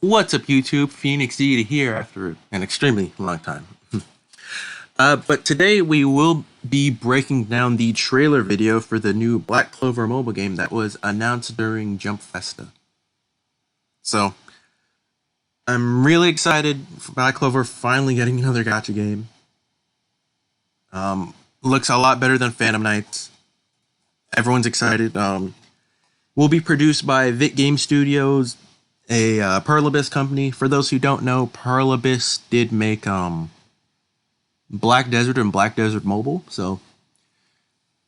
What's up, YouTube? Phoenix D here after an extremely long time. But today we will be breaking down the trailer video for the new Black Clover mobile game that was announced during Jump Festa. So, I'm really excited for Black Clover finally getting another gacha game. Looks a lot better than Phantom Knights. Everyone's excited. Will be produced by Vit Game Studios, a Perlibis company. For those who don't know, Perlibis did make Black Desert and Black Desert Mobile, so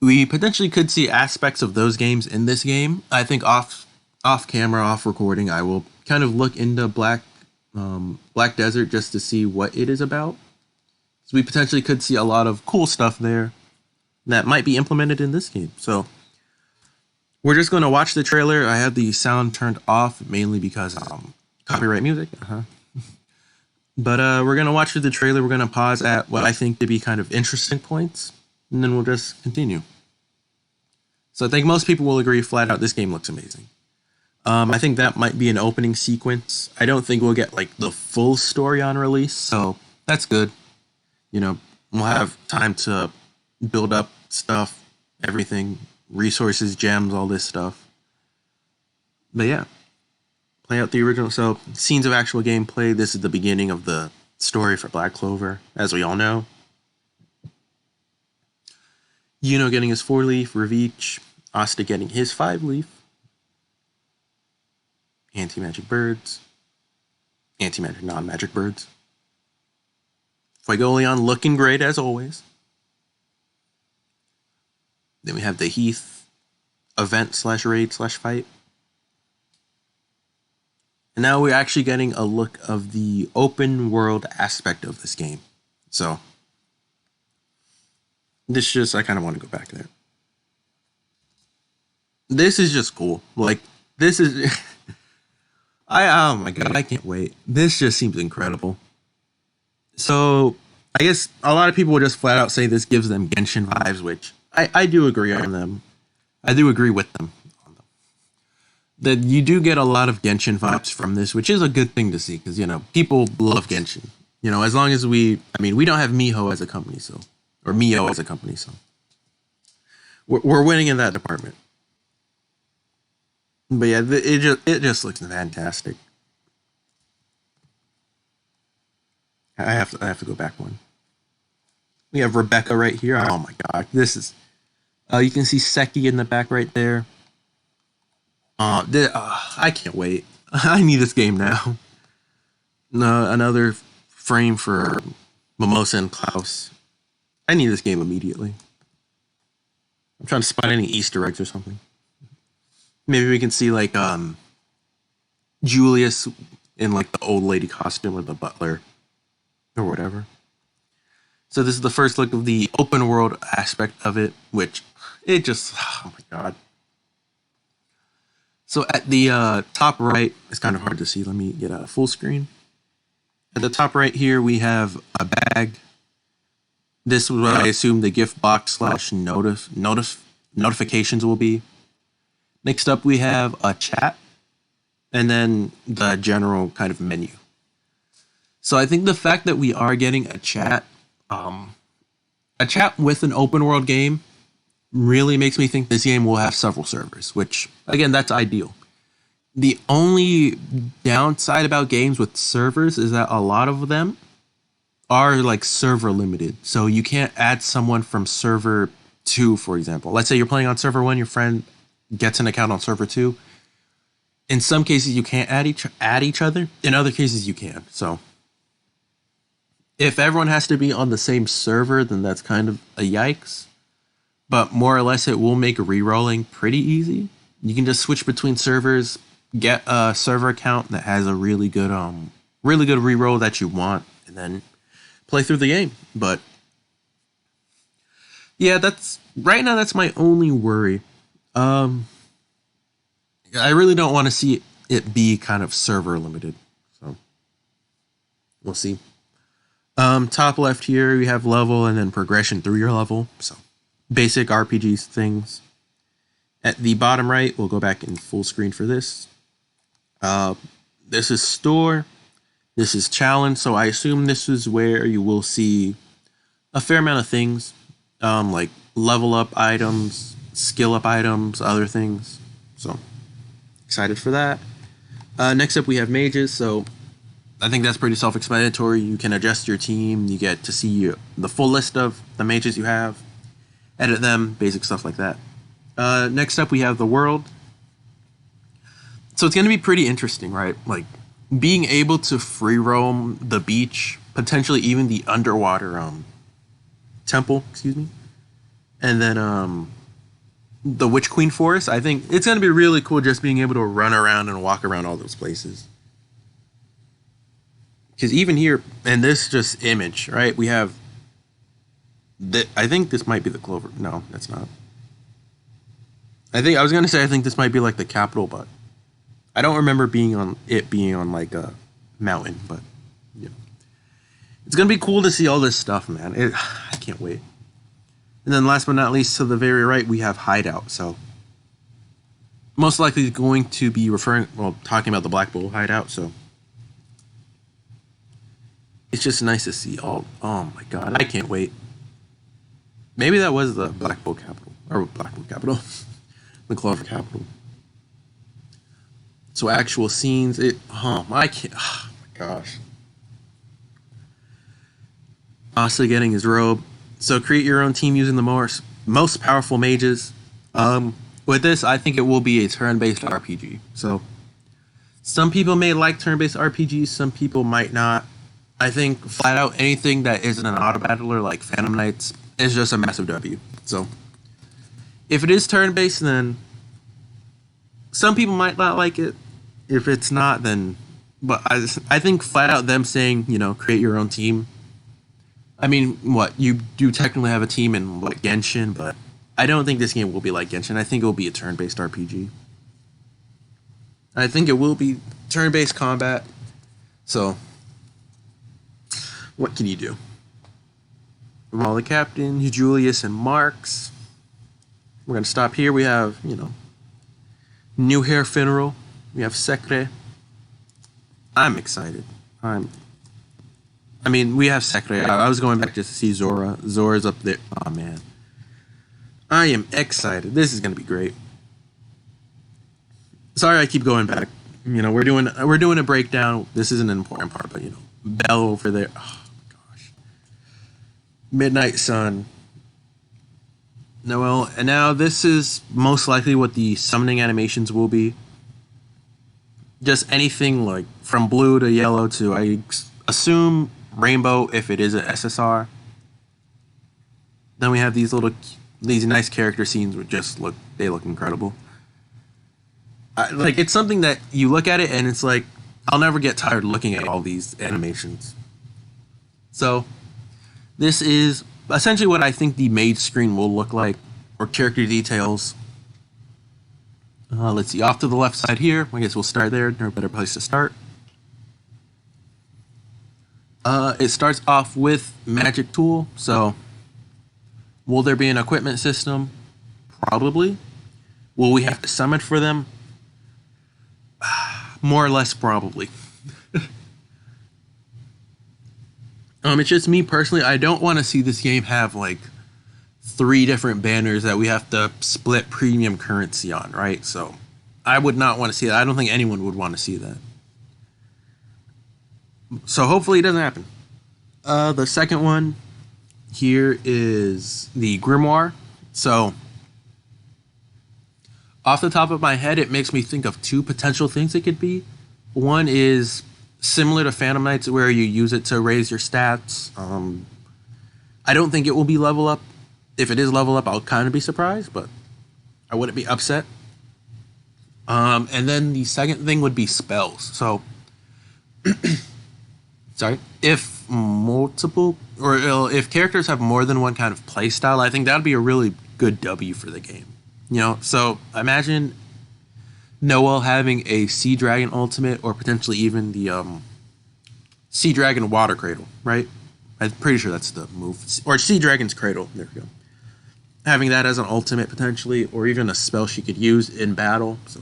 we potentially could see aspects of those games in this game. I think off camera, off recording, I will kind of look into Black Desert just to see what it is about. So we potentially could see a lot of cool stuff there that might be implemented in this game. So we're just going to watch the trailer. I have the sound turned off mainly because copyright music. But we're going to watch through the trailer. We're going to pause at what I think to be kind of interesting points, and then we'll just continue. So I think most people will agree flat out this game looks amazing. I think that might be an opening sequence. I don't think we'll get like the full story on release, so that's good. You know, we'll have time to build up stuff, everything, resources, gems, all this stuff. But yeah. Play out the original. So, scenes of actual gameplay. This is the beginning of the story for Black Clover, as we all know. Yuno getting his 4-leaf, Ravich, Asta getting his 5-leaf. Anti-magic birds. Anti-magic, non-magic birds. Fuegoleon looking great as always. Then we have the Heath event/raid/fight. And now we're actually getting a look of the open world aspect of this game. So, I kind of want to go back there. This is just cool. Like, this is, oh my god, I can't wait. This just seems incredible. So, I guess a lot of people will just flat out say this gives them Genshin vibes, which I do agree on them. I do agree with them. That you do get a lot of Genshin vibes from this, which is a good thing to see, because, you know, people love Genshin. You know, as long as we don't have Miho as a company, so, or Mio as a company, so. We're winning in that department. But yeah, it just looks fantastic. I have to go back one. We have Rebecca right here. Oh my god, this is, you can see Seki in the back right there. I can't wait. I need this game now. No, another frame for Mimosa and Klaus. I need this game immediately. I'm trying to spot any Easter eggs or something. Maybe we can see like Julius in like the old lady costume or the butler or whatever. So this is the first look of the open world aspect of it, which it just, oh my god. So at the top right, it's kind of hard to see. Let me get a full screen. At the top right here, we have a bag. This is what I assume the gift box / notifications will be. Next up, we have a chat, and then the general kind of menu. So I think the fact that we are getting a chat with an open world game, really makes me think this game will have several servers, which, again, that's ideal. The only downside about games with servers is that a lot of them are like server limited. So you can't add someone from server 2, for example. Let's say you're playing on server 1, your friend gets an account on server 2. In some cases, you can't add each other. In other cases, you can. So if everyone has to be on the same server, then that's kind of a yikes. But more or less, it will make re-rolling pretty easy. You can just switch between servers, get a server account that has a really good re-roll that you want, and then play through the game. But yeah, that's my only worry. I really don't want to see it be kind of server limited. So we'll see. Top left here, we have level and then progression through your level. So basic RPG things. At the bottom right, we'll go back in full screen for this. This is store. This is challenge. So I assume this is where you will see a fair amount of things, like level up items, skill up items, other things. So excited for that. Next up, we have mages. So I think that's pretty self-explanatory. You can adjust your team. You get to see the full list of the mages you have, edit them, basic stuff like that. Next up, we have the world. So it's going to be pretty interesting, right? Like being able to free roam the beach, potentially even the underwater temple, excuse me, and then the Witch Queen Forest. I think it's going to be really cool just being able to run around and walk around all those places. Because even here, and this just image, right? We have, I think this might be the Clover. No, that's not. I was going to say I think this might be like the capital, but I don't remember being on like a mountain, but yeah. It's going to be cool to see all this stuff, man. I can't wait. And then last but not least, to the very right, we have Hideout. So most likely going to be talking about the Black Bull Hideout. So it's just nice to see all. Oh my god, I can't wait. Maybe that was the Black Bull capital, or Black Bull capital, the Clover capital. So actual scenes. I can't. Oh my gosh. Asa getting his robe. So create your own team using the most powerful mages. With this, I think it will be a turn-based RPG. So some people may like turn-based RPGs, some people might not. I think flat out anything that isn't an auto battler like Phantom Knights is just a massive W. So if it is turn-based, then some people might not like it. If it's not, then... But I think flat out them saying, create your own team. I mean, you do technically have a team in like Genshin, but I don't think this game will be like Genshin. I think it will be a turn-based RPG. I think it will be turn-based combat. So, what can you do? All the captains, Julius and Marks. We're going to stop here. We have, New Hair Funeral. We have Secre. I'm excited. We have Secre. I was going back just to see Zora. Zora's up there. Oh, man. I am excited. This is going to be great. Sorry I keep going back. We're doing a breakdown. This isn't an important part, but, Belle over there. Oh, my gosh. Midnight Sun. Noel. And now this is most likely what the summoning animations will be. Just anything like from blue to yellow to, I assume, rainbow if it is an SSR. Then we have these nice character scenes which they look incredible. It's something that you look at it and it's like, I'll never get tired looking at all these animations. So this is essentially what I think the mage screen will look like, or character details. Let's see, off to the left side here. I guess we'll start there. No better place to start. It starts off with magic tool. So, will there be an equipment system? Probably. Will we have to summon for them? More or less, probably. It's just me personally. I don't want to see this game have like 3 different banners that we have to split premium currency on, right? So, I would not want to see that. I don't think anyone would want to see that. So hopefully it doesn't happen. The second one here is the Grimoire. So off the top of my head, it makes me think of 2 potential things it could be. One is similar to Phantom Knights, where you use it to raise your stats. I don't think it will be level up. If it is level up, I'll kind of be surprised, but I wouldn't be upset. And then the second thing would be spells. So sorry, if multiple, or if characters have more than one kind of play style, I think that would be a really good W for the game. So imagine Noel having a Sea Dragon ultimate, or potentially even the Sea Dragon Water Cradle, right? I'm pretty sure that's the move. Or Sea Dragon's Cradle, there we go. Having that as an ultimate potentially, or even a spell she could use in battle. So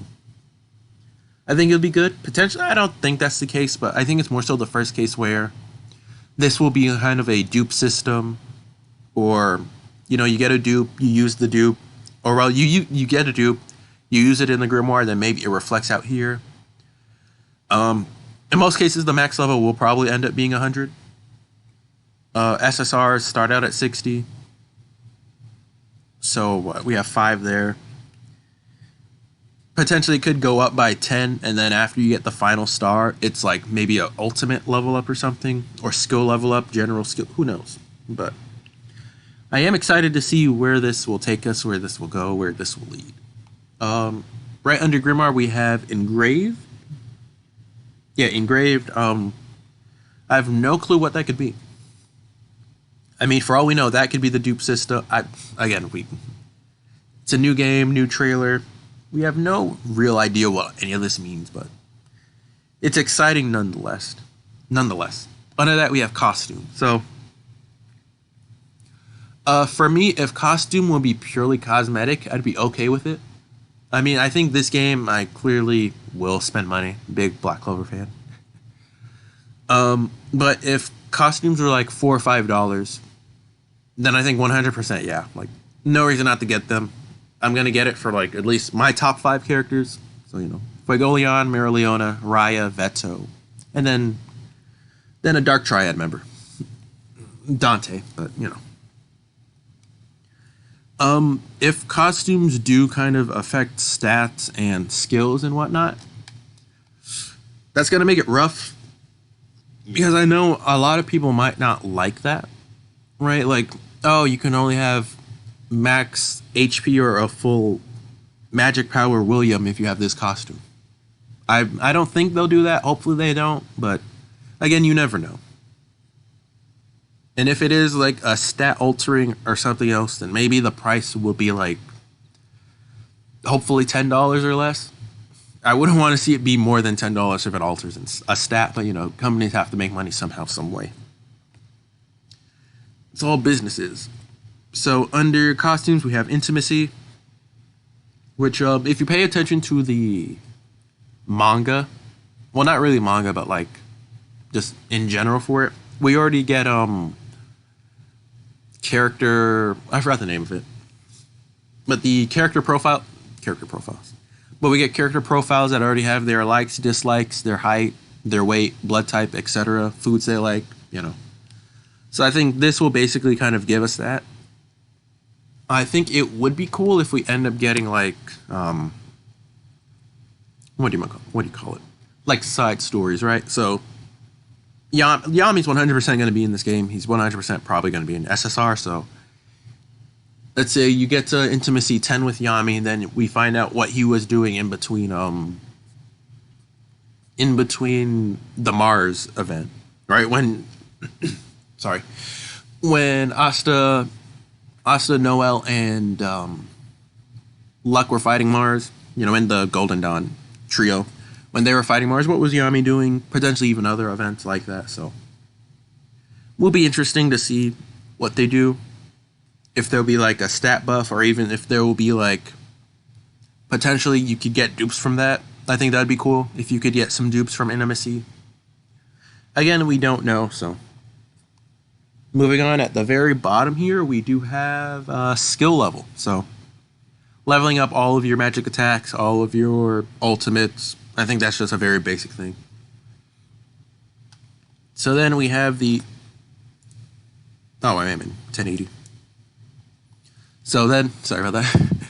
I think it'll be good. Potentially, I don't think that's the case, but I think it's more so the first case where this will be kind of a dupe system, or you get a dupe, you use the dupe, or well, you get a dupe, you use it in the Grimoire, then maybe it reflects out here. In most cases, the max level will probably end up being 100. SSRs start out at 60. So we have 5 there. Potentially could go up by 10, and then after you get the final star, it's like maybe a ultimate level up or something, or skill level up, general skill, who knows. But I am excited to see where this will take us, where this will go, where this will lead. Right under Grimoire, we have Engraved. Yeah, Engraved. I have no clue what that could be. I mean, for all we know, that could be the dupe system. It's a new game, new trailer. We have no real idea what any of this means, but it's exciting nonetheless. Under that, we have costume. So, for me, if costume will be purely cosmetic, I'd be okay with it. I mean, I think this game, I clearly will spend money. Big Black Clover fan. But if costumes were like $4 or $5, then I think 100%, yeah. Like, no reason not to get them. I'm going to get it for, like, at least my top 5 characters. So, Fuegoleon, Mereoleona, Raya, Veto. And then a Dark Triad member. Dante, but, if costumes do kind of affect stats and skills and whatnot, that's going to make it rough. Because I know a lot of people might not like that. Right? Like, oh, you can only have max HP or a full magic power William if you have this costume. I don't think they'll do that. Hopefully they don't. But again, you never know. And if it is like a stat altering or something else, then maybe the price will be like hopefully $10 or less. I wouldn't want to see it be more than $10 if it alters a stat, but companies have to make money somehow, some way. It's all businesses. So under costumes, we have intimacy, which if you pay attention to the manga, well, not really manga, but like just in general for it, we already get character, I forgot the name of it, but the character profiles. But we get character profiles that already have their likes, dislikes, their height, their weight, blood type, etc., foods they like, So I think this will basically kind of give us that. I think it would be cool if we end up getting like, what do you call it? Like side stories, right? So Yami's 100% going to be in this game. He's 100% probably going to be in SSR. So let's say you get to intimacy 10 with Yami, and then we find out what he was doing in between the Mars event, right? When Asta, Noel, and Luck were fighting Mars, in the Golden Dawn trio. When they were fighting Mars, what was Yami doing? Potentially even other events like that. So, will be interesting to see what they do. If there'll be like a stat buff, or even if there will be like potentially you could get dupes from that. I think that'd be cool if you could get some dupes from intimacy. Again, we don't know. So, moving on, at the very bottom here, we do have skill level. So, leveling up all of your magic attacks, all of your ultimates. I think that's just a very basic thing. So then we have the... Oh, I am in 1080. So then, sorry about that.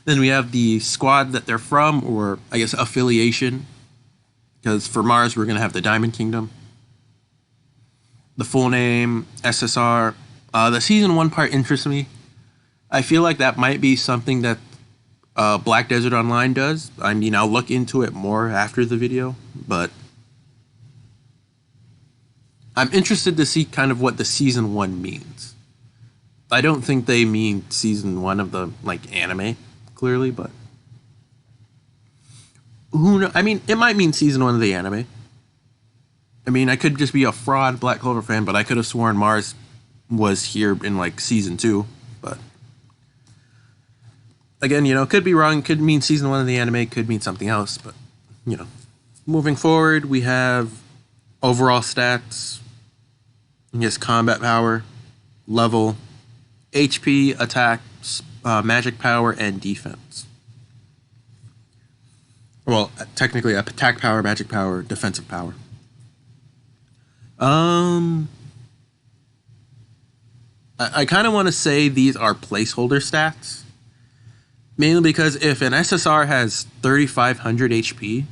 Then we have the squad that they're from, or I guess affiliation. Because for Mars, we're going to have the Diamond Kingdom. The full name, SSR. The Season 1 part interests me. I feel like that might be something that Black Desert Online does. I mean, I'll look into it more after the video, but I'm interested to see kind of what the Season 1 means. I don't think they mean Season 1 of the, anime, clearly, but who knows? I mean, it might mean Season 1 of the anime. I mean, I could just be a fraud Black Clover fan, but I could have sworn Mars was here in, Season 2, but again, could be wrong. Could mean Season 1 of the anime. Could mean something else. But, Moving forward, we have overall stats, I guess combat power, level, HP, attack, magic power, and defense. Well, technically, attack power, magic power, defensive power. I kind of want to say these are placeholder stats. Mainly because if an SSR has 3,500 HP,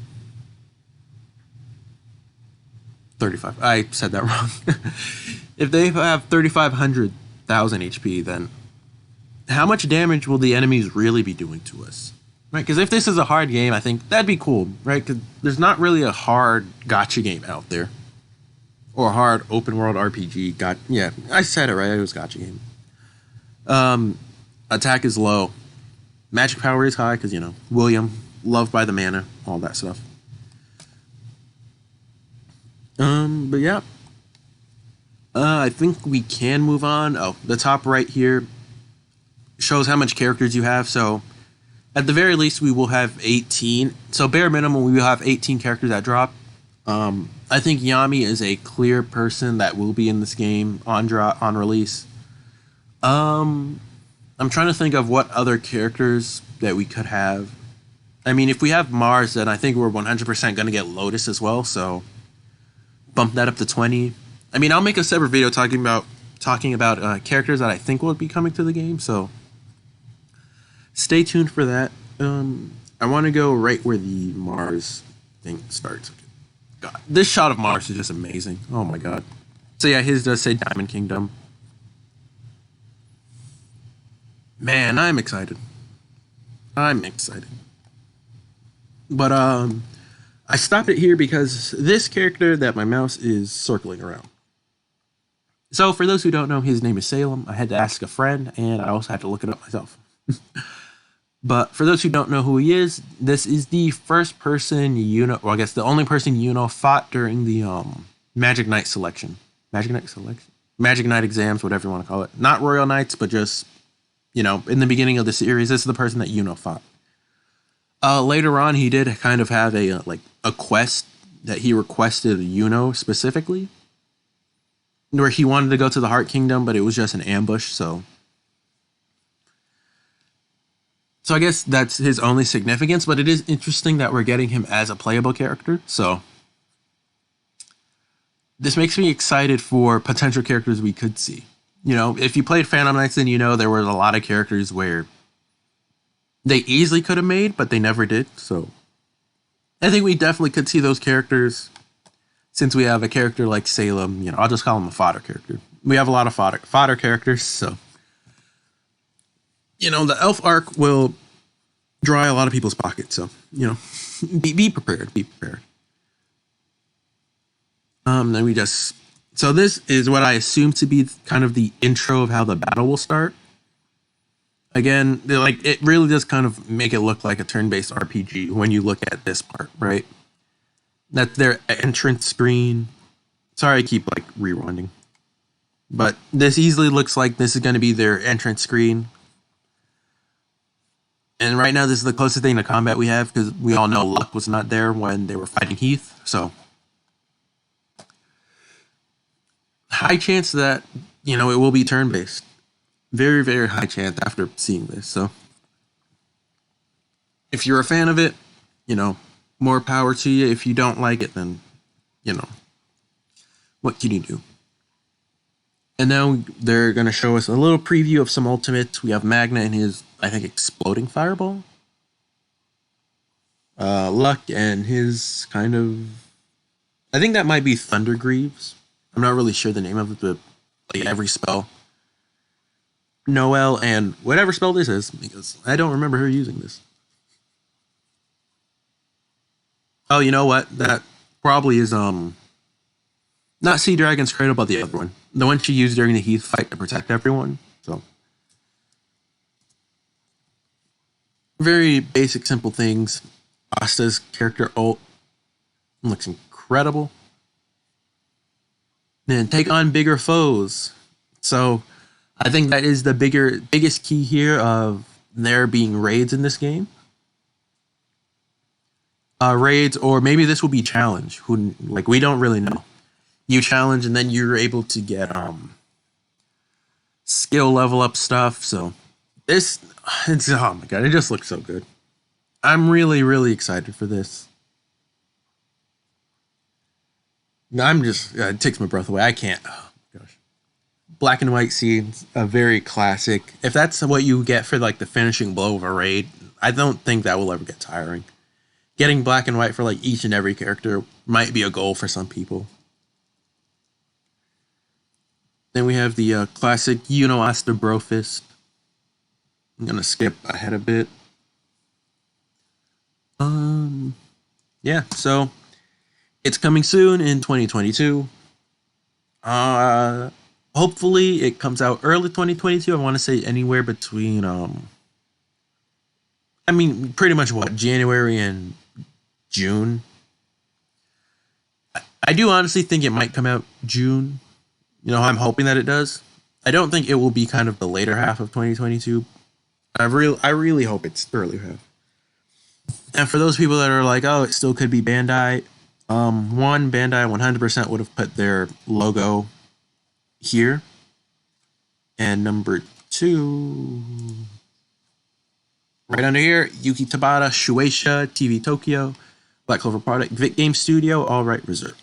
35, I said that wrong. If they have 3,500,000 HP, then how much damage will the enemies really be doing to us? Right? Because if this is a hard game, I think that'd be cool, right? Because there's not really a hard gacha game out there. Or a hard open world RPG. Yeah, I said it right. It was gacha game. Attack is low. Magic power is high because, William, loved by the mana, all that stuff. But yeah. I think we can move on. Oh, the top right here shows how much characters you have. So, at the very least, we will have 18. So, bare minimum, we will have 18 characters that drop. I think Yami is a clear person that will be in this game on release. I'm trying to think of what other characters that we could have. I mean, if we have Mars, then I think we're 100% going to get Lotus as well, so bump that up to 20. I mean, I'll make a separate video talking about characters that I think will be coming to the game, so stay tuned for that. I want to go right where the Mars thing starts. God, this shot of Mars is just amazing. Oh my god. So yeah, his does say Diamond Kingdom. Man, I'm excited. But I stopped it here because this character that my mouse is circling around. So for those who don't know, his name is Salem. I had to ask a friend, and I also had to look it up myself. But for those who don't know who he is, this is the first person I guess the only person fought during the Magic Knight selection. Magic Knight exams, whatever you want to call it. Not Royal Knights, but just, in the beginning of the series, this is the person that fought. Later on, he did kind of have a quest that he requested specifically, where he wanted to go to the Heart Kingdom, but it was just an ambush, so I guess that's his only significance, but it is interesting that we're getting him as a playable character, so this makes me excited for potential characters we could see. If you played Phantom Knights, then there were a lot of characters where they easily could have made, but they never did, so I think we definitely could see those characters since we have a character like Salem. I'll just call him a fodder character. We have a lot of fodder characters, so the elf arc will dry a lot of people's pockets, so, be prepared. Then so this is what I assume to be kind of the intro of how the battle will start. Again, it really does kind of make it look like a turn-based RPG when you look at this part, right? That's their entrance screen. Sorry, I keep rewinding. But this easily looks like this is going to be their entrance screen. And right now, this is the closest thing to combat we have, because we all know Luck was not there when they were fighting Heath. So, high chance that, it will be turn-based. Very, very high chance after seeing this. So, if you're a fan of it, more power to you. If you don't like it, then, what can you do? And now they're going to show us a little preview of some ultimates. We have Magna and his, I think, exploding fireball. Luck and his kind of, I think that might be Thunder Greaves. I'm not really sure the name of it, but every spell. Noelle and whatever spell this is, because I don't remember her using this. Oh, you know what? That probably is not Sea Dragon's Cradle, but the other one. The one she used during the Heath fight to protect everyone. So very basic, simple things. Asta's character ult looks incredible. Then take on bigger foes. So I think that is the biggest key here of there being raids in this game. raids, or maybe this will be challenge. Who, like, we don't really know. You challenge, and then you're able to get skill level up stuff. So it's oh my god, it just looks so good. I'm really, really excited for this. I'm just it takes my breath away. I can't. Oh gosh, black and white scenes, a very classic. If that's what you get for like the finishing blow of a raid, I don't think that will ever get tiring. Getting black and white for like each and every character might be a goal for some people. Then we have the classic Asta Brofist. I'm gonna skip ahead a bit. Yeah, so it's coming soon in 2022. Hopefully it comes out early 2022. I want to say anywhere between I mean pretty much what, January and June. I do honestly think it might come out June. You know, I'm hoping that it does. I don't think it will be kind of the later half of 2022. I really hope it's the early half. And for those people that are like, oh, it still could be Bandai. One, Bandai 100% would have put their logo here. And number two, right under here, Yuki Tabata, Shueisha, TV Tokyo, Black Clover Product, Vic Game Studio, all right reserved.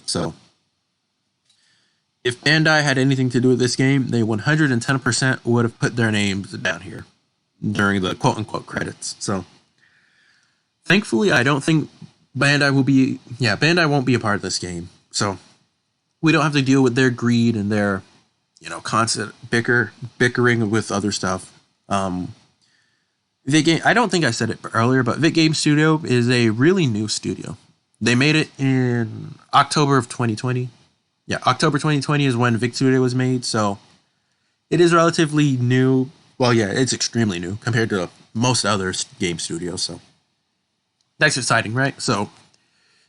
So if Bandai had anything to do with this game, they 110% would have put their names down here during the quote-unquote credits. So thankfully, I don't think Bandai won't be a part of this game. So we don't have to deal with their greed and their, constant bickering with other stuff. Vic Game, I don't think I said it earlier, but Vic Game Studio is a really new studio. They made it in October of 2020. Yeah, October 2020 is when Vic Studio was made, so it is relatively new. Well, yeah, it's extremely new compared to most other game studios, so that's exciting, right? So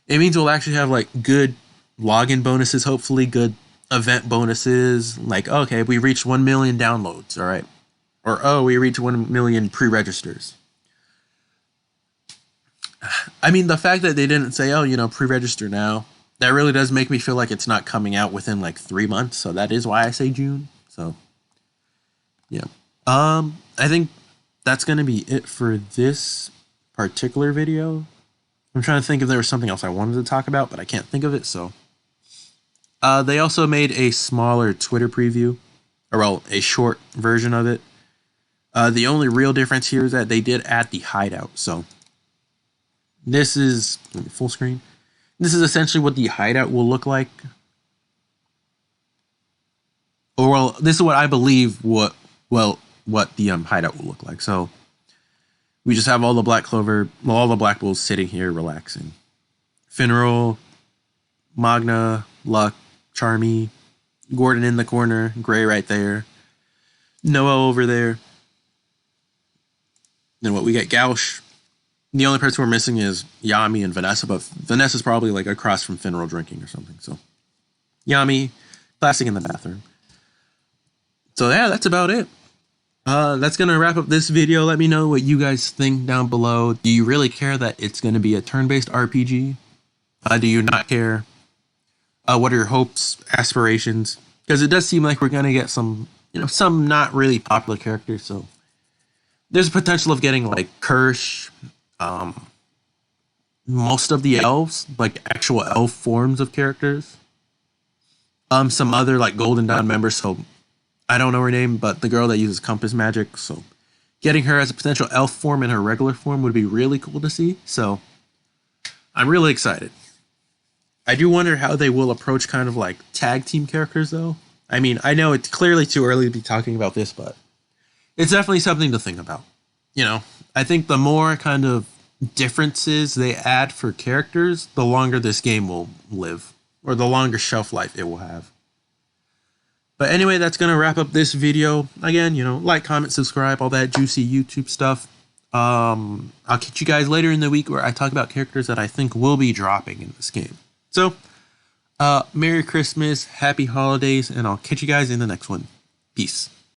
it means we'll actually have like good login bonuses, hopefully good event bonuses, like, okay, we reached 1 million downloads, all right? Or, oh, we reached 1 million pre-registers. I mean, the fact that they didn't say, oh, pre-register now, that really does make me feel like it's not coming out within like 3 months. So that is why I say June. So, yeah. I think that's going to be it for this particular video. I'm trying to think if there was something else I wanted to talk about, but I can't think of it. So, they also made a smaller Twitter preview, or well, a short version of it. The only real difference here is that they did add the Hideout. So this is full screen. This is essentially what the Hideout will look like. Or well, this is what I believe what the Hideout will look like. So we just have all the all the Black Bulls sitting here relaxing. Finral, Magna, Luck, Charmy, Gordon in the corner, Gray right there, Noah over there. Then what we get, Gauch. The only person we're missing is Yami and Vanessa, but Vanessa's probably like across from Finral drinking or something. So Yami, classic in the bathroom. So yeah, that's about it. That's going to wrap up this video. Let me know what you guys think down below. Do you really care that it's going to be a turn-based RPG? Do you not care? What are your hopes, aspirations? Because it does seem like we're going to get some, some not really popular characters. So there's a potential of getting like Kirsch, most of the elves, like actual elf forms of characters. Some other like Golden Dawn members. So I don't know her name, but the girl that uses compass magic. So getting her as a potential elf form in her regular form would be really cool to see. So I'm really excited. I do wonder how they will approach kind of like tag team characters though. I mean, I know it's clearly too early to be talking about this, but it's definitely something to think about. I think the more kind of differences they add for characters, the longer this game will live, or the longer shelf life it will have. But anyway, that's going to wrap up this video. Again, like, comment, subscribe, all that juicy YouTube stuff. I'll catch you guys later in the week where I talk about characters that I think will be dropping in this game. So, Merry Christmas, Happy Holidays, and I'll catch you guys in the next one. Peace.